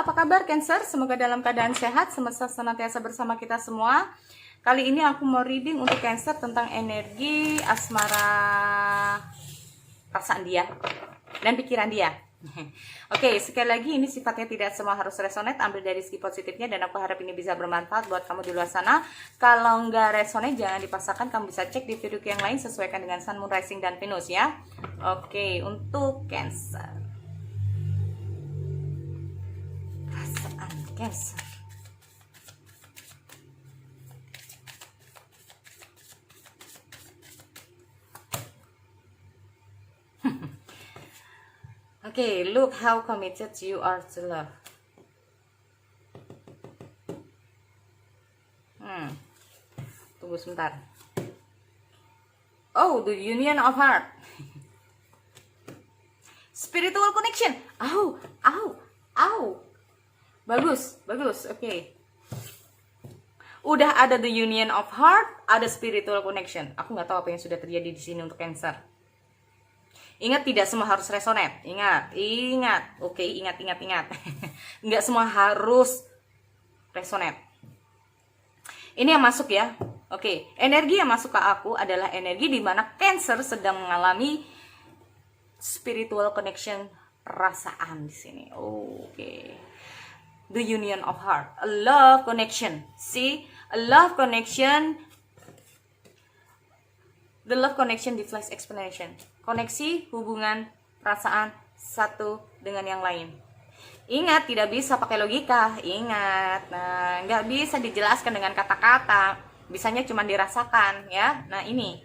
apa kabar Cancer? Semoga dalam keadaan sehat, semesta senantiasa bersama kita semua. Kali ini aku mau reading untuk Cancer tentang energi asmara, perasaan dia dan pikiran dia. Oke, sekali lagi ini sifatnya tidak semua harus resonate, ambil dari segi positifnya dan aku harap ini bisa bermanfaat buat kamu di luar sana. Kalau nggak resonate jangan dipaksakan, kamu bisa cek di video yang lain sesuaikan dengan Sun, Moon, Rising, dan Venus ya. Oke, untuk Cancer. Perasaan Cancer. Okay, look how committed you are to love. Tunggu sebentar. Oh, the union of heart. Spiritual connection. Bagus. Oke. Udah ada the union of heart, ada spiritual connection. Aku nggak tahu apa yang sudah terjadi di sini untuk Cancer. Ingat, tidak semua harus resonate. Ingat. Oke, ingat. Nggak semua harus resonate. Ini yang masuk ya. Oke, energi yang masuk ke aku adalah energi di mana Cancer sedang mengalami spiritual connection, perasaan di sini. Oke. The union of heart, a love connection. See, a love connection. The love connection deflects explanation. Koneksi, hubungan, perasaan satu dengan yang lain. Ingat, tidak bisa pakai logika. Ingat, nah, nggak bisa dijelaskan dengan kata-kata. Bisanya cuma dirasakan, ya. Nah, ini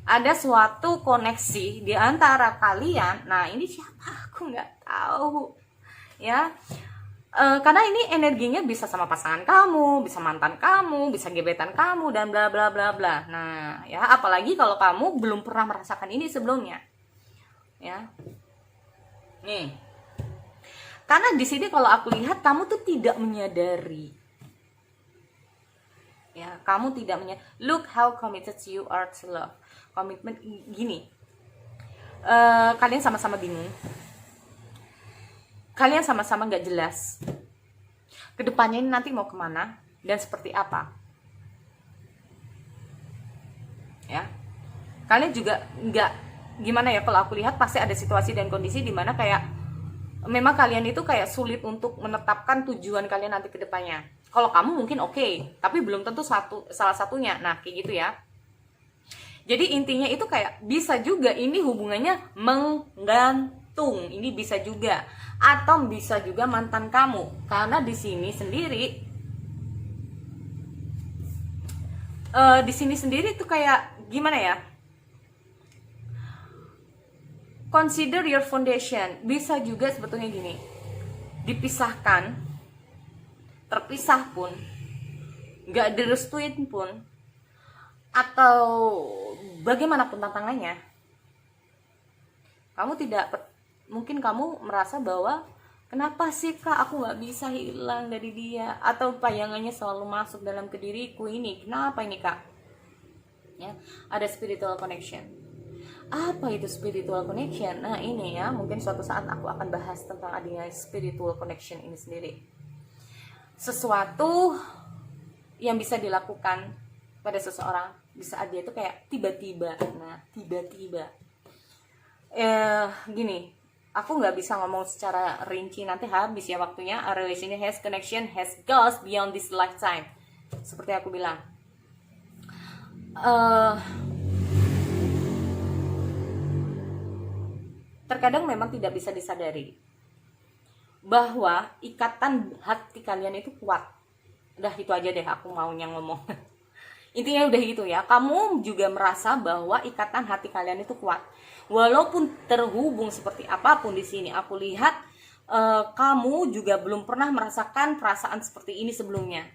ada suatu koneksi di antara kalian. Nah, ini siapa? Aku nggak tahu, ya. Karena ini energinya bisa sama pasangan kamu, bisa mantan kamu, bisa gebetan kamu, dan bla bla bla bla. Nah, ya, apalagi kalau kamu belum pernah merasakan ini sebelumnya, ya. Nih, karena di sini kalau aku lihat kamu tuh tidak menyadari, ya, kamu tidak menyadari. Look how committed you are to love. Komitmen gini, kalian sama-sama bingung. Kalian sama-sama nggak jelas kedepannya ini nanti mau kemana dan seperti apa, ya. Kalian juga nggak, gimana ya, kalau aku lihat pasti ada situasi dan kondisi di mana kayak memang kalian itu kayak sulit untuk menetapkan tujuan kalian nanti kedepannya. Kalau kamu mungkin oke, tapi belum tentu salah satunya. Nah, kayak gitu ya. Jadi intinya itu kayak bisa juga ini hubungannya menggantung. Ini bisa juga, atau bisa juga mantan kamu. Karena di sini sendiri tuh kayak gimana ya? Consider your foundation. Bisa juga sebetulnya gini, dipisahkan, terpisah pun, nggak direstuin pun, atau bagaimanapun tantangannya, kamu mungkin kamu merasa bahwa kenapa sih Kak aku nggak bisa hilang dari dia, atau bayangannya selalu masuk dalam ke diriku ini, kenapa ini Kak, ya. Ada spiritual connection. Apa itu spiritual connection? Nah, ini ya, mungkin suatu saat aku akan bahas tentang adanya spiritual connection ini sendiri. Sesuatu yang bisa dilakukan pada seseorang di saat dia itu kayak tiba-tiba. Nah, tiba-tiba. Gini, aku nggak bisa ngomong secara rinci, nanti habis ya waktunya. A relation has connection, has goals beyond this lifetime. Seperti aku bilang. Terkadang memang tidak bisa disadari bahwa ikatan hati kalian itu kuat. Udah itu aja deh, aku maunya ngomong. Intinya udah gitu ya. Kamu juga merasa bahwa ikatan hati kalian itu kuat. Walaupun terhubung seperti apapun di sini, aku lihat kamu juga belum pernah merasakan perasaan seperti ini sebelumnya.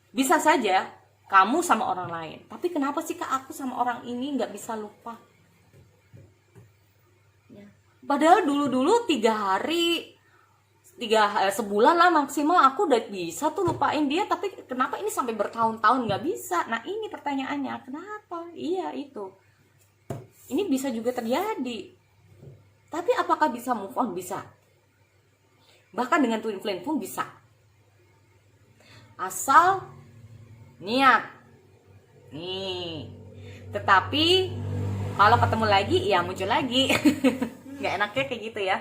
Bisa saja kamu sama orang lain, tapi kenapa sih Kak aku sama orang ini nggak bisa lupa? Ya. Padahal dulu-dulu 3 hari, sebulan lah maksimal aku udah bisa tuh lupain dia, tapi kenapa ini sampai bertahun-tahun nggak bisa? Nah, ini pertanyaannya, kenapa? Iya, itu ini bisa juga terjadi. Tapi apakah bisa move on? Bisa. Bahkan dengan twin flame pun bisa. Asal niat. Nih. Tetapi kalau ketemu lagi ya muncul lagi. Nggak enaknya kayak gitu ya.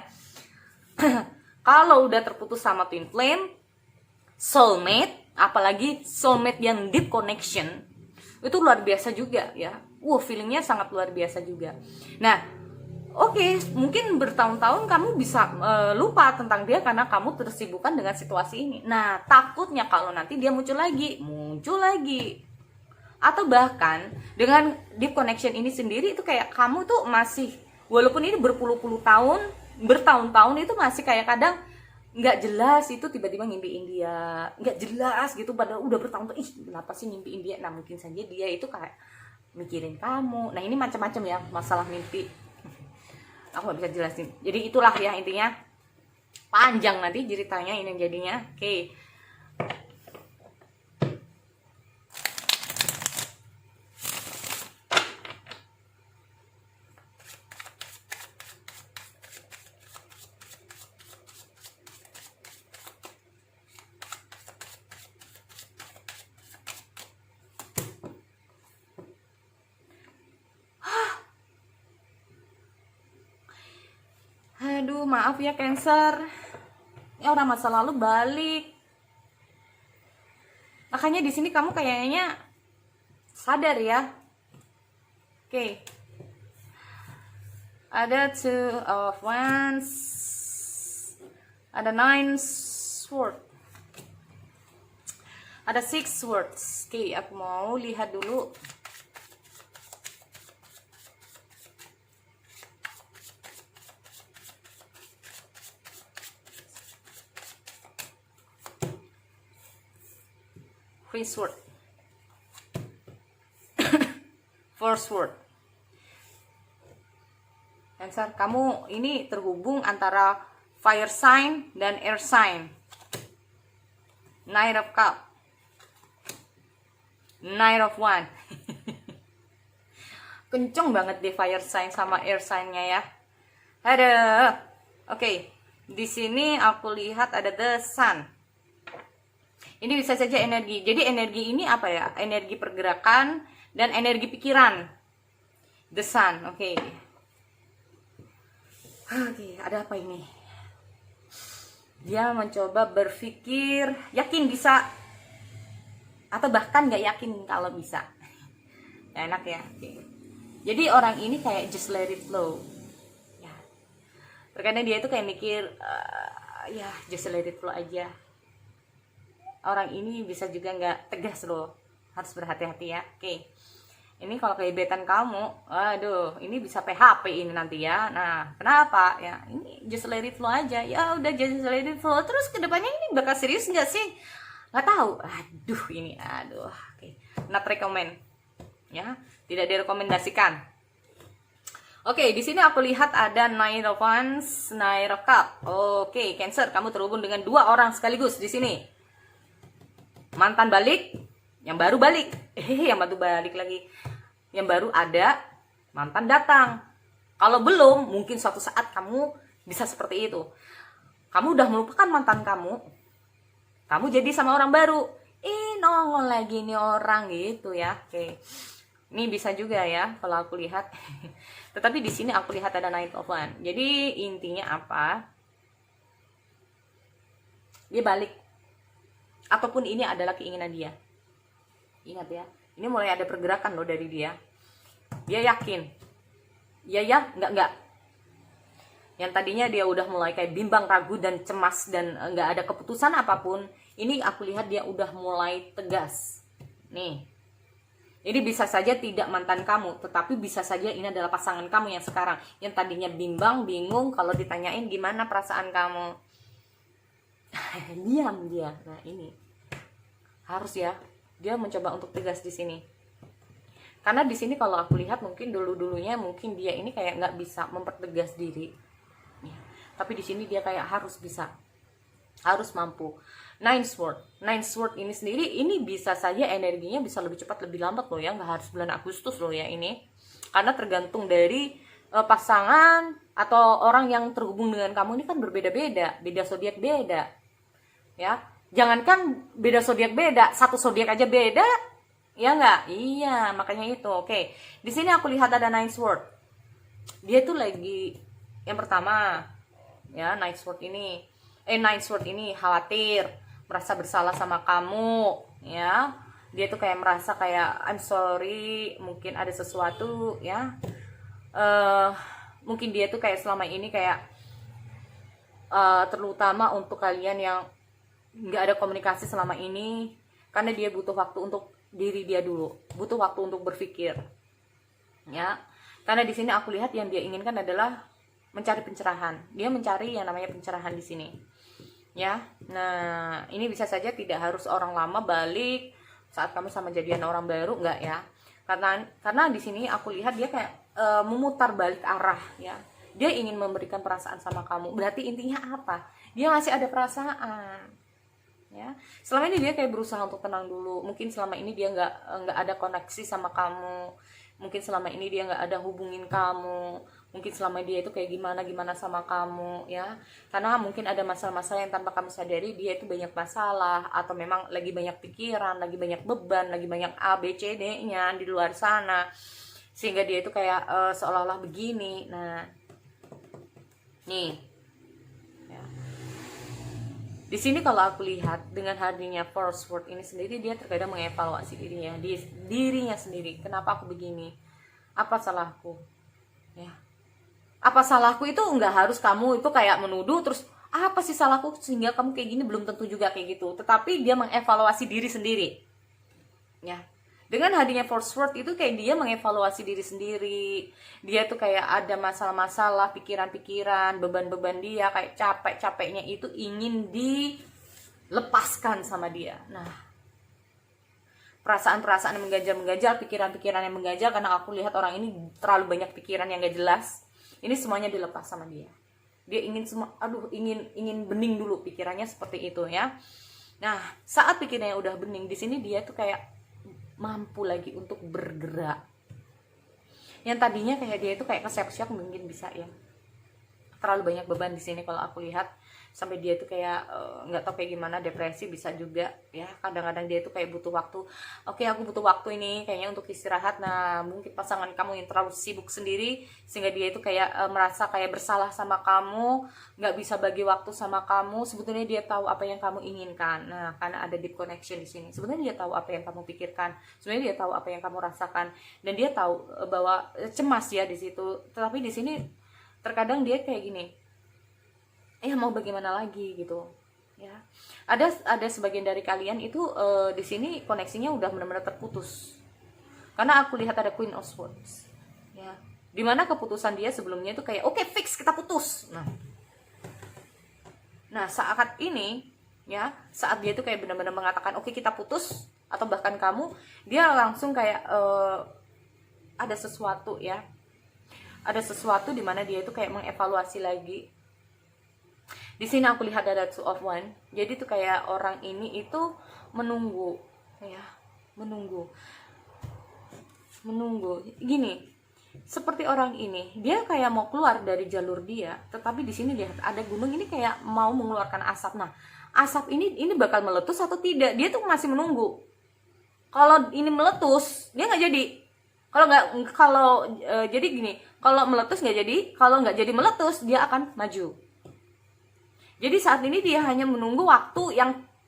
Kalau udah terputus sama twin flame, soulmate, apalagi soulmate yang deep connection, itu luar biasa juga ya. Feelingnya sangat luar biasa juga. Nah, Oke, mungkin bertahun-tahun kamu bisa lupa tentang dia karena kamu tersibukkan dengan situasi ini. Nah, takutnya kalau nanti dia muncul lagi. Atau bahkan dengan deep connection ini sendiri itu kayak kamu tuh masih, walaupun ini berpuluh-puluh tahun, bertahun-tahun itu masih kayak kadang nggak jelas itu tiba-tiba ngimpiin dia, nggak jelas gitu padahal udah bertahun-tahun, kenapa sih ngimpiin dia? Nah, mungkin saja dia itu kayak mikirin kamu. Nah, ini macam-macam ya masalah mimpi. Aku gak bisa jelasin. Jadi itulah ya intinya. Panjang nanti ceritanya ini jadinya. Oke. Aduh, maaf ya Cancer. Ya orang masa lalu balik. Makanya di sini kamu kayaknya sadar ya. Oke. Ada two of wands. Ada nine sword. Ada six swords. Oke, aku mau lihat dulu. Queen sword. Four sword. Cancer, kamu ini terhubung antara fire sign dan air sign. Knight of cup. Knight of wand. Kenceng banget deh fire sign sama air sign-nya ya. Ada. Oke. Di sini aku lihat ada the sun. Ini bisa saja energi. Jadi energi ini apa ya? Energi pergerakan dan energi pikiran. The sun. Oke. Oke, ada apa ini? Dia mencoba berpikir, yakin bisa, atau bahkan nggak yakin kalau bisa. Ya, enak ya. Oke. Jadi orang ini kayak just let it flow. Ya. Terkadang dia itu kayak mikir, ya just let it flow aja. Orang ini bisa juga nggak tegas loh, harus berhati-hati ya. Oke, ini kalau kehebetan kamu, aduh, ini bisa PHP ini nanti ya. Nah, kenapa ya? Ini just let it flow aja. Ya udah just let it flow. Terus kedepannya ini bakal serius nggak sih? Nggak tahu. Aduh, ini, aduh. Oke, not recommend. Ya, tidak direkomendasikan. Oke, di sini aku lihat ada Nine of Wands, Nine of Cup. Oke, Cancer, kamu terhubung dengan dua orang sekaligus di sini. Mantan balik, yang baru balik, yang baru balik lagi, yang baru ada, mantan datang. Kalau belum, mungkin suatu saat kamu bisa seperti itu. Kamu udah melupakan mantan kamu jadi sama orang baru, nongol lagi nih orang gitu ya. Oke, ini bisa juga ya kalau aku lihat. Tetapi di sini aku lihat ada Knight of Wands. Jadi intinya apa? Dia balik. Ataupun ini adalah keinginan dia. Ingat ya, ini mulai ada pergerakan loh dari dia. Dia yakin. Ya, enggak. Yang tadinya dia udah mulai kayak bimbang, ragu, dan cemas, dan enggak ada keputusan apapun. Ini aku lihat dia udah mulai tegas. Nih. Jadi bisa saja tidak mantan kamu, tetapi bisa saja ini adalah pasangan kamu yang sekarang. Yang tadinya bimbang, bingung, kalau ditanyain gimana perasaan kamu. Diam dia. Nah, ini harus ya, dia mencoba untuk tegas di sini. Karena di sini kalau aku lihat mungkin dulunya mungkin dia ini kayak nggak bisa mempertegas diri. Ya. Tapi di sini dia kayak harus bisa, harus mampu. Nine Sword ini sendiri ini bisa saja energinya bisa lebih cepat lebih lambat loh ya, nggak harus bulan Agustus loh ya ini. Karena tergantung dari pasangan atau orang yang terhubung dengan kamu ini kan berbeda-beda, beda zodiak beda. Ya, jangankan beda zodiak beda, satu zodiak aja beda, ya nggak? Iya, makanya itu. Oke, di sini aku lihat ada Nine Sword. Dia tuh lagi yang pertama, ya Nine Sword ini khawatir, merasa bersalah sama kamu, ya. Dia tuh kayak merasa kayak I'm sorry, mungkin ada sesuatu, ya. Mungkin dia tuh kayak selama ini kayak terutama untuk kalian yang nggak ada komunikasi selama ini, karena dia butuh waktu untuk diri dia dulu, butuh waktu untuk berpikir, ya. Karena di sini aku lihat yang dia inginkan adalah mencari pencerahan. Dia mencari yang namanya pencerahan di sini, ya. Nah, ini bisa saja tidak harus orang lama balik saat kamu sama jadian orang baru, enggak ya. Karena di sini aku lihat dia kayak memutar balik arah, ya. Dia ingin memberikan perasaan sama kamu. Berarti intinya apa? Dia masih ada perasaan, ya. Selama ini dia kayak berusaha untuk tenang dulu. Mungkin selama ini dia nggak ada koneksi sama kamu. Mungkin selama ini dia nggak ada hubungin kamu. Mungkin selama dia itu kayak gimana sama kamu, ya. Karena mungkin ada masalah-masalah yang tanpa kamu sadari dia itu banyak masalah, atau memang lagi banyak pikiran, lagi banyak beban, lagi banyak A, B, C, D-nya di luar sana, sehingga dia itu kayak seolah-olah begini. Nah, nih, ya. Di sini kalau aku lihat dengan hadirnya Force Word ini sendiri, dia terkadang mengevaluasi dirinya sendiri. Kenapa aku begini? Apa salahku? Ya. Apa salahku itu nggak harus kamu itu kayak menuduh terus apa sih salahku sehingga kamu kayak gini, belum tentu juga kayak gitu. Tetapi dia mengevaluasi diri sendiri. Ya. Dengan hadirnya Force Word itu kayak dia mengevaluasi diri sendiri. Dia tuh kayak ada masalah-masalah, pikiran-pikiran, beban-beban dia, kayak capek-capeknya itu ingin dilepaskan sama dia. Nah, perasaan-perasaan yang mengganjal-mengganjal, pikiran-pikiran yang mengganjal, karena aku lihat orang ini terlalu banyak pikiran yang gak jelas. Ini semuanya dilepas sama dia. Dia ingin ingin bening dulu pikirannya seperti itu, ya. Nah, saat pikirannya udah bening, di sini dia tuh kayak mampu lagi untuk bergerak. Yang tadinya kayak dia itu kayak keseok-seok mungkin bisa, ya. Terlalu banyak beban di sini kalau aku lihat, sampai dia tuh kayak nggak tahu kayak gimana, depresi bisa juga, ya. Kadang-kadang dia tuh kayak butuh waktu. Oke, aku butuh waktu ini kayaknya untuk istirahat. Nah, mungkin pasangan kamu yang terlalu sibuk sendiri sehingga dia itu kayak merasa kayak bersalah sama kamu, nggak bisa bagi waktu sama kamu. Sebetulnya dia tahu apa yang kamu inginkan. Nah, karena ada deep connection di sini, sebenarnya dia tahu apa yang kamu pikirkan, sebenarnya dia tahu apa yang kamu rasakan, dan dia tahu bahwa cemas ya di situ. Tetapi di sini terkadang dia kayak gini, mau bagaimana lagi gitu, ya. Ada sebagian dari kalian itu di sini koneksinya udah benar-benar terputus, karena aku lihat ada Queen of Swords, ya. Dimana keputusan dia sebelumnya itu kayak oke, fix kita putus. Nah saat ini, ya, saat dia itu kayak benar-benar mengatakan oke kita putus, atau bahkan kamu, dia langsung kayak ada sesuatu, ya. Ada sesuatu dimana dia itu kayak mengevaluasi lagi. Di sini aku lihat ada Two of Wands. Jadi tuh kayak orang ini itu menunggu, ya, menunggu. Gini, seperti orang ini, dia kayak mau keluar dari jalur dia, tetapi di sini lihat ada gunung ini kayak mau mengeluarkan asap. Nah, asap ini bakal meletus atau tidak? Dia tuh masih menunggu. Kalau ini meletus, dia nggak jadi. Jadi gini, kalau meletus nggak jadi, kalau nggak jadi meletus dia akan maju. Jadi saat ini dia hanya menunggu waktu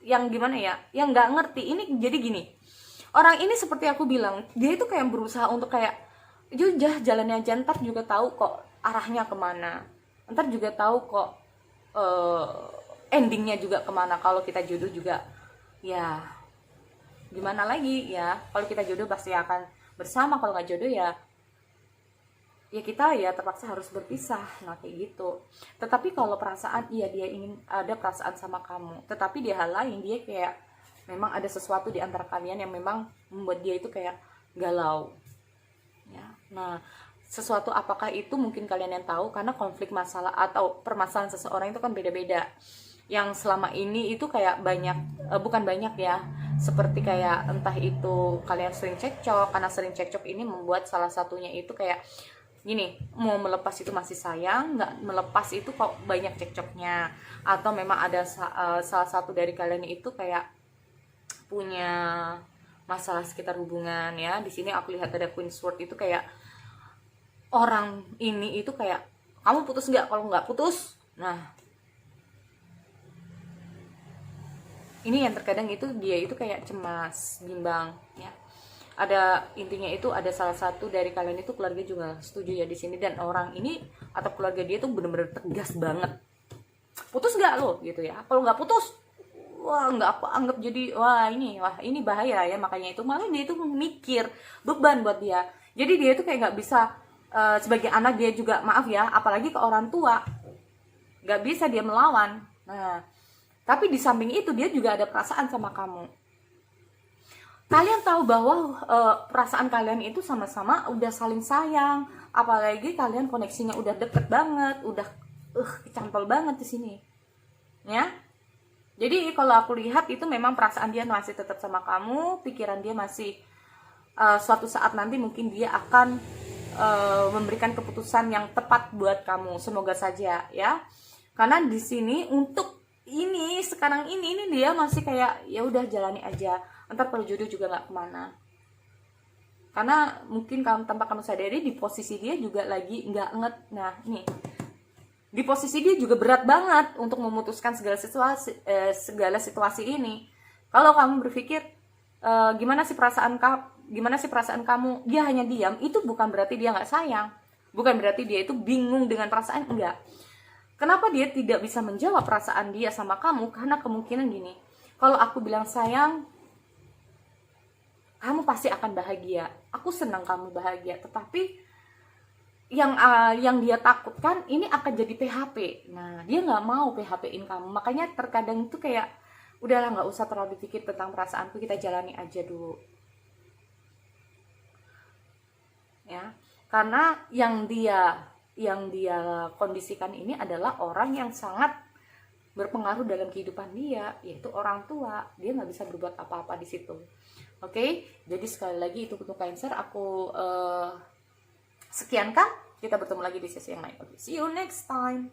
yang gimana ya, yang nggak ngerti. Ini jadi gini, orang ini seperti aku bilang, dia itu kayak berusaha untuk kayak, jalannya aja, ntar juga tahu kok arahnya kemana, ntar juga tahu kok endingnya juga kemana. Kalau kita jodoh juga, ya gimana lagi ya, kalau kita jodoh pasti akan bersama, kalau nggak jodoh ya kita ya terpaksa harus berpisah. Nah kayak gitu. Tetapi kalau perasaan, dia ingin ada perasaan sama kamu, tetapi di hal lain dia kayak memang ada sesuatu di antara kalian yang memang membuat dia itu kayak galau, ya. Nah, sesuatu apakah itu mungkin kalian yang tahu, karena konflik masalah atau permasalahan seseorang itu kan beda-beda. Yang selama ini itu kayak banyak, bukan banyak ya, seperti kayak entah itu kalian sering cekcok, karena sering cekcok ini membuat salah satunya itu kayak gini, mau melepas itu masih sayang, nggak melepas itu kok banyak cekcoknya, atau memang ada salah satu dari kalian itu kayak punya masalah sekitar hubungan ya. Di sini aku lihat ada Queen Sword itu kayak orang ini itu kayak, kamu putus nggak? Kalau nggak putus, nah ini yang terkadang itu dia itu kayak cemas, bimbang ya. Ada intinya itu ada salah satu dari kalian itu keluarga juga setuju ya di sini, dan orang ini atau keluarga dia tuh bener-bener tegas banget. Putus nggak lo gitu ya? Kalau nggak putus, wah nggak aku anggap jadi wah ini bahaya ya. Makanya itu malah dia itu mikir beban buat dia. Jadi dia itu kayak nggak bisa sebagai anak dia juga, maaf ya, apalagi ke orang tua nggak bisa dia melawan. Nah, tapi di samping itu dia juga ada perasaan sama kamu. Kalian tahu bahwa perasaan kalian itu sama-sama udah saling sayang, apalagi kalian koneksinya udah deket banget, udah kecantol banget di sini, ya. Jadi kalau aku lihat itu memang perasaan dia masih tetap sama kamu, pikiran dia masih suatu saat nanti mungkin dia akan memberikan keputusan yang tepat buat kamu. Semoga saja ya. Karena di sini untuk ini sekarang ini dia masih kayak ya udah jalani aja. Ntar kalau jodoh juga nggak kemana. Karena mungkin tanpa kamu sadari di posisi dia juga lagi nggak nget. Nah nih, di posisi dia juga berat banget untuk memutuskan segala situasi ini. Kalau kamu berpikir gimana sih perasaan kamu, dia hanya diam, itu bukan berarti dia nggak sayang, bukan berarti dia itu bingung dengan perasaan, enggak. Kenapa dia tidak bisa menjawab perasaan dia sama kamu? Karena kemungkinan gini, kalau aku bilang sayang, kamu pasti akan bahagia, aku senang kamu bahagia, tetapi yang dia takutkan ini akan jadi PHP. Nah, dia nggak mau PHP-in kamu. Makanya terkadang itu kayak udahlah, nggak usah terlalu dipikir tentang perasaanku, kita jalani aja dulu. Ya, karena yang dia kondisikan ini adalah orang yang sangat berpengaruh dalam kehidupan dia, yaitu orang tua. Dia nggak bisa berbuat apa-apa di situ. Oke, jadi sekali lagi itu untuk Cancer, aku sekiankan. Kita bertemu lagi di sesi yang lain. Okay, see you next time.